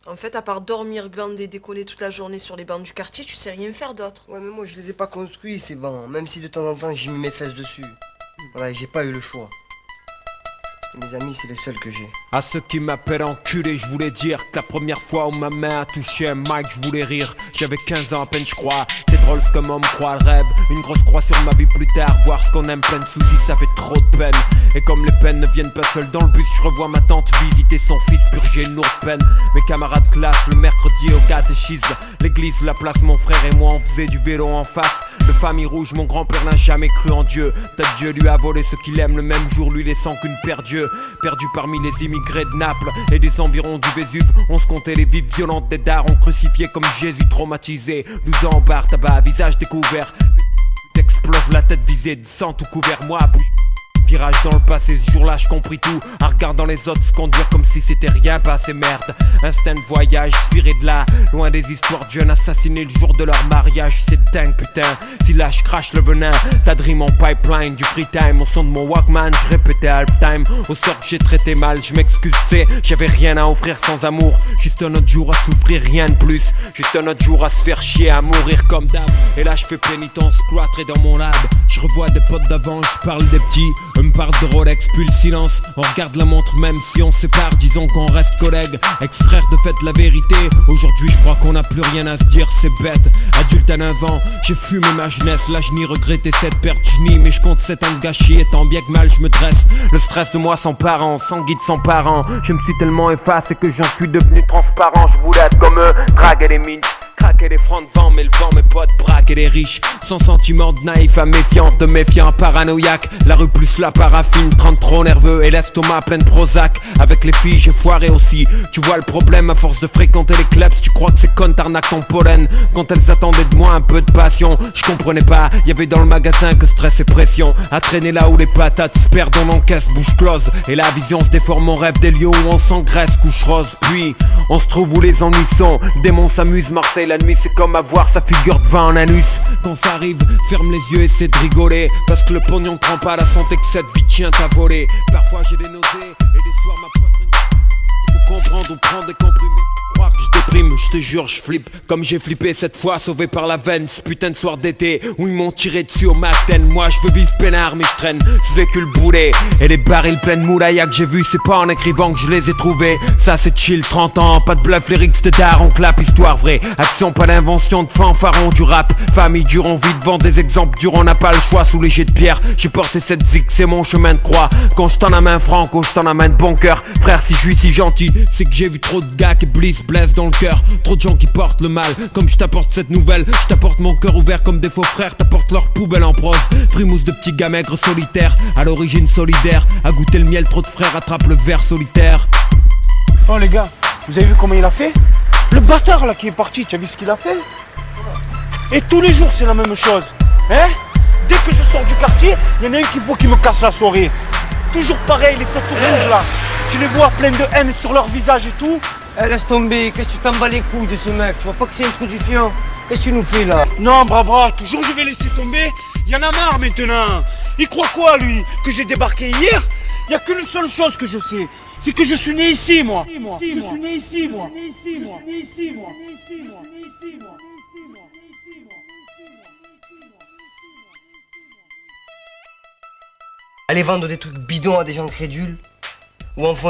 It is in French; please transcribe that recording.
En fait, à part dormir, glander, décoller toute la journée sur les bancs du quartier, tu sais rien faire d'autre. Ouais, mais moi je les ai pas construits, ces bancs. Même si de temps en temps j'ai mis mes fesses dessus. Voilà, j'ai pas eu le choix. Mes amis, c'est les seuls que j'ai. À ceux qui m'appellent enculé, je voulais dire que la première fois où ma main a touché un mic, je voulais rire. J'avais 15 ans à peine, je crois. C'est drôle ce que m'en croit le rêve. Une grosse croix sur ma vie plus tard. Voir ce qu'on aime plein de soucis, ça fait trop de peine. Et comme les peines ne viennent pas seules dans le bus, je revois ma tante visiter son fils purger une lourde peine. Mes camarades classe le mercredi au catéchisme. L'église, la place, mon frère et moi on faisait du vélo en face. De famille rouge, mon grand-père n'a jamais cru en Dieu. Peut-être Dieu lui a volé ce qu'il aime le même jour, lui laissant qu'une paire d'yeux. Perdu parmi les immigrés de Naples et des environs du Vésuve, on se comptait les vies violentes des darons crucifiés comme Jésus traumatisé. 12 ans en bar, tabac, visage découvert. T'exploses la tête visée de sang tout couvert, moi bouge. Virage dans le passé, ce jour-là je compris tout. En regardant les autres se conduire comme si c'était rien passé, merde. Instinct de voyage, viré de là. Loin des histoires de jeunes assassinés le jour de leur mariage. C'est dingue putain, si là je crache le venin. T'as dream en pipeline, du free time. Au son de mon Walkman, je répétais halftime. Au sort que j'ai traité mal, je m'excuse, c'est j'avais rien à offrir sans amour. Juste un autre jour à souffrir, rien de plus. Juste un autre jour à se faire chier, à mourir comme d'hab. Et là je fais pénitence, cloîtré dans mon lab. Je revois des potes d'avant, je parle des petits. On me parle de Rolex, puis le silence. On regarde la montre même si on se sépare. Disons qu'on reste collègues, ex-frères de fait la vérité. Aujourd'hui je crois qu'on n'a plus rien à se dire, c'est bête. Adulte à 9 ans, j'ai fumé ma jeunesse. Là je n'y regrettais cette perte, je nie. Mais je compte 7 ans de gâchis et tant bien que mal je me dresse. Le stress de moi sans parents, sans guide, sans parents. Je me suis tellement effacé que j'en suis devenu transparent. Je voulais être comme eux, draguer les mines. Craquer les francs de vent, mais le vent, mes potes braquer les riches. Sans sentiment de naïf à méfiant, de méfiant paranoïaque. La rue plus la paraffine, 30 trop nerveux et l'estomac plein de Prozac. Avec les filles j'ai foiré aussi. Tu vois le problème à force de fréquenter les clubs. Tu crois que ces connes t'arnaquent ton pollen. Quand elles attendaient de moi un peu de passion, je comprenais pas, y'avait dans le magasin que stress et pression. À traîner là où les patates se perdent, on encaisse bouche close. Et la vision se déforme, on rêve des lieux où on s'engraisse, couche rose. Puis on se trouve où les ennuis sont. Démons s'amusent, Marseille la nuit c'est comme avoir sa figure de vin en anus. Quand ça arrive, ferme les yeux, essaie de rigoler. Parce que le pognon prend pas la santé que cette vie tient à voler. Parfois j'ai des nausées et des soirs ma poitrine. Faut comprendre ou prendre des comprimés. Croire que je déprime, je te jure je flippe. Comme j'ai flippé cette fois, sauvé par la veine. Ce putain de soir d'été où ils m'ont tiré dessus au matin. Moi je veux vivre peinard mais je traîne ce véhicule boulet. Et les barils pleins de moulaïa que j'ai vu, c'est pas en écrivant que je les ai trouvés. Ça c'est chill, 30 ans, pas de bluff, lyrics de daron, clap, histoire vraie. Action, pas d'invention de fanfaron du rap. Famille dure, on vit devant des exemples durs, on n'a pas le choix sous les jets de pierre. J'ai porté cette zig, c'est mon chemin de croix. Quand je t'en amène franco, je t'en amène bon cœur. Frère si je suis si gentil, c'est que j'ai vu trop de gars qui blessent dans le cœur. Trop de gens qui portent le mal. Comme je t'apporte cette nouvelle, je t'apporte mon cœur ouvert comme des faux frères. T'apporte leur poubelle en prose. Frimousse de petits gars maigres solitaires, à l'origine solidaire. À goûter le miel, trop de frères attrapent le ver solitaire. Oh les gars, vous avez vu comment il a fait? Le bâtard là qui est parti, tu as vu ce qu'il a fait? Et tous les jours c'est la même chose. Hein? Dès que je sors du quartier, il y en a un qui faut qu'il me casse la soirée. Toujours pareil, les têtes rouges là. Tu les vois pleins de haine sur leur visage et tout. Eh, laisse tomber, qu'est-ce que tu t'en bats les couilles de ce mec? Tu vois pas que c'est un trou du fion? Qu'est-ce que tu nous fais là? Non, brava, toujours je vais laisser tomber. Il y en a marre maintenant. Il croit quoi lui? Que j'ai débarqué hier? Il n'y a qu'une seule chose que je sais. C'est que je suis né ici moi. Je suis né ici moi. Aller vendre des trucs bidons à des gens crédules ou enfants